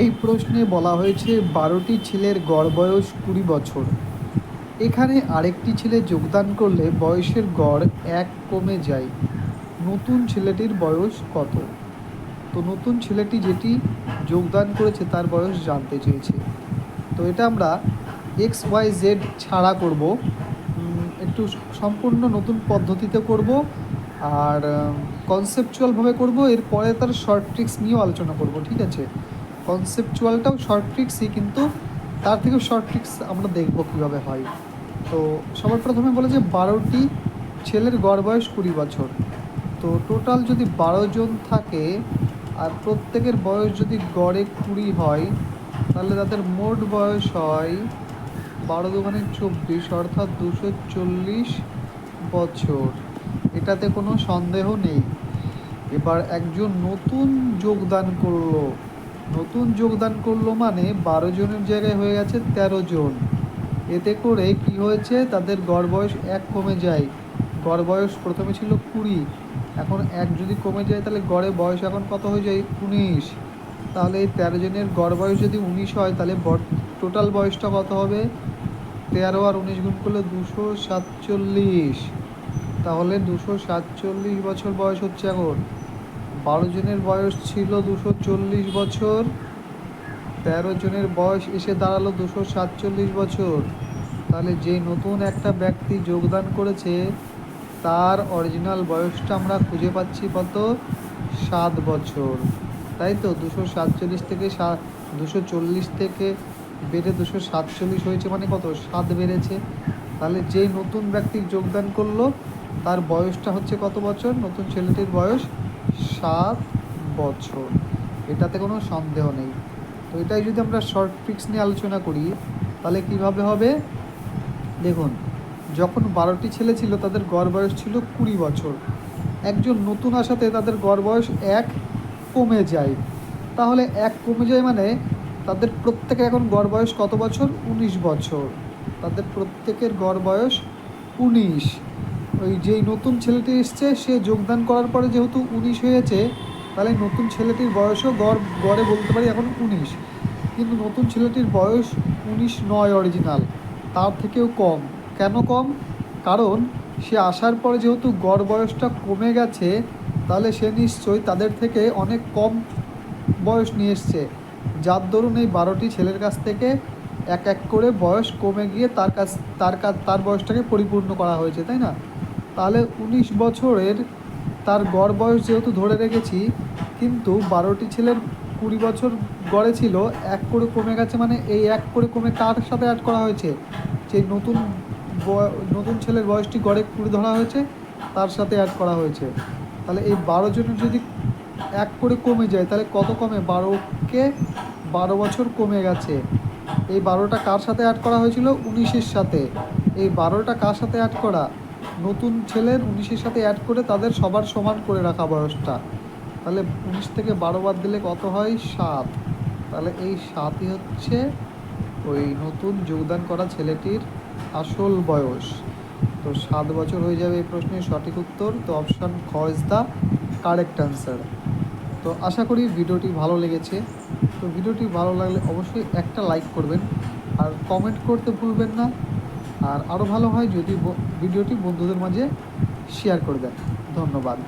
এই প্রশ্নে বলা হয়েছে 12টি ছেলের গড় বয়স 20 বছর। এখানে আরেকটি ছেলে যোগদান করলে বয়সের গড় 1 কমে যায়। নতুন ছেলেটির বয়স কত? তো নতুন ছেলেটি যেটি যোগদান করেছে তার বয়স জানতে চেয়েছে। তো এটা আমরা XYZ ছাড়া করব, একটু সম্পূর্ণ নতুন পদ্ধতিতে করব আর কনসেপচুয়ালভাবে করব। এরপরে তার শর্ট ট্রিক্স নিয়েও আলোচনা করব, ঠিক আছে? কনসেপচুয়ালটাও শর্ট ট্রিক্সই, কিন্তু তার থেকেও শর্ট ট্রিক্স আমরা দেখব কীভাবে হয়। তো সবার প্রথমে বলে যে 12টি ছেলের গড় বয়স 20 বছর। তো টোটাল যদি 12 জন থাকে আর প্রত্যেকের বয়স যদি গড়ে 20 হয়, তাহলে তাদের মোট বয়স হয় 12 দুগুণে 24, অর্থাৎ 240 বছর। এটাতে কোনো সন্দেহ নেই। এবার একজন নতুন যোগদান করলো মানে 12 জনের জায়গায় হয়ে গেছে 13 জন। এতে করে কি হয়েছে, তাদের গড় বয়স 1 কমে যায়। গড় বয়স প্রথমে ছিল 20, এখন 1 যদি কমে যায় তাহলে গড়ে বয়স এখন কত হয়ে যায়, 19। তাহলে এই 13 জনের গড় বয়স যদি 19 হয়, তাহলে টোটাল বয়সটা কত হবে, 13 আর 19 গুণ করলে 247। তাহলে 247 বছর বয়স হচ্ছে এখন। 12 জনের বয়স ছিল 240 বছর, 13 জনের বয়স এসে দাঁড়ালো 247 বছর। তাহলে যে নতুন একটা ব্যক্তি যোগদান করেছে তার অরিজিনাল বয়সটা আমরা খুঁজে পাচ্ছি কত, 7 বছর। তাই তো 247 থেকে 240 থেকে বেড়ে 247 হয়েছে, মানে কত, 7 বেড়েছে। তাহলে যেই নতুন ব্যক্তি যোগদান করলো তার বয়সটা হচ্ছে কত বছর, নতুন ছেলেটির বয়স 7 বছর। এটাতে কোনো সন্দেহ নেই। তো এটাই যদি আমরা শর্ট ট্রিক্স নিয়ে আলোচনা করি তাহলে কিভাবে হবে, দেখুন, যখন 12টি ছেলে ছিল তাদের গড় বয়স ছিল 20 বছর। একজন নতুন আসাতে তাদের গড় বয়স 1 কমে যায়। তাহলে 1 কমে যায় মানে তাদের প্রত্যেকের এখন গড় বয়স কত বছর, 19 বছর। তাদের প্রত্যেকের গড় বয়স 19। ওই যেই নতুন ছেলেটি এসছে সে যোগদান করার পরে যেহেতু 19 হয়েছে, তাহলে নতুন ছেলেটির বয়সও গড়ে বলতে পারি এখন 19। কিন্তু নতুন ছেলেটির বয়স 19 নয় অরিজিনাল, তার থেকেও কম। কেন কম? কারণ সে আসার পরে যেহেতু গড় বয়সটা কমে গেছে, তাহলে সে নিশ্চয়ই তাদের থেকে অনেক কম বয়স নিয়ে এসছে, যার দরুন এই 12টি ছেলের কাছ থেকে এক এক করে বয়স কমে গিয়ে তার বয়সটাকে পরিপূর্ণ করা হয়েছে, তাই না? তাহলে 19 বছরের তার গড় বয়স যেহেতু ধরে রেখেছি, কিন্তু 12টি ছেলের 20 বছর গড়ে ছিল, 1 করে কমে গেছে, মানে এই 1 করে কমে কার সাথে অ্যাড করা হয়েছে, সেই নতুন ছেলের বয়সটি গড়ে 20 ধরা হয়েছে, তার সাথে অ্যাড করা হয়েছে। তাহলে এই 12 জনের যদি 1 করে কমে যায় তাহলে কত কমে, 12কে 12 বছর কমে গেছে। এই 12টা কার সাথে অ্যাড করা হয়েছিল, 19-এর সাথে। এই 12টা কার সাথে অ্যাড করা, নতুন ছেলের 19-এর সাথে অ্যাড করে তাদের সবার সমান করে রাখা বয়সটা। তাহলে 19 থেকে 12 বাদ দিলে কত হয়, 7। তাহলে এই 7ই হচ্ছে ওই নতুন যোগদান করা ছেলেটির আসল বয়স। তো 7 বছর হয়ে যাবে এই প্রশ্নের সঠিক উত্তর। তো অপশান খ ইজ দ্য কারেক্ট অ্যান্সার। তো আশা করি ভিডিওটি ভালো লেগেছে। তো ভিডিওটি ভালো লাগলে অবশ্যই একটা লাইক করবেন আর কমেন্ট করতে ভুলবেন না। আর আরও ভালো হয় যদি ভিডিওটি বন্ধুদের মাঝে শেয়ার করে দেন। ধন্যবাদ।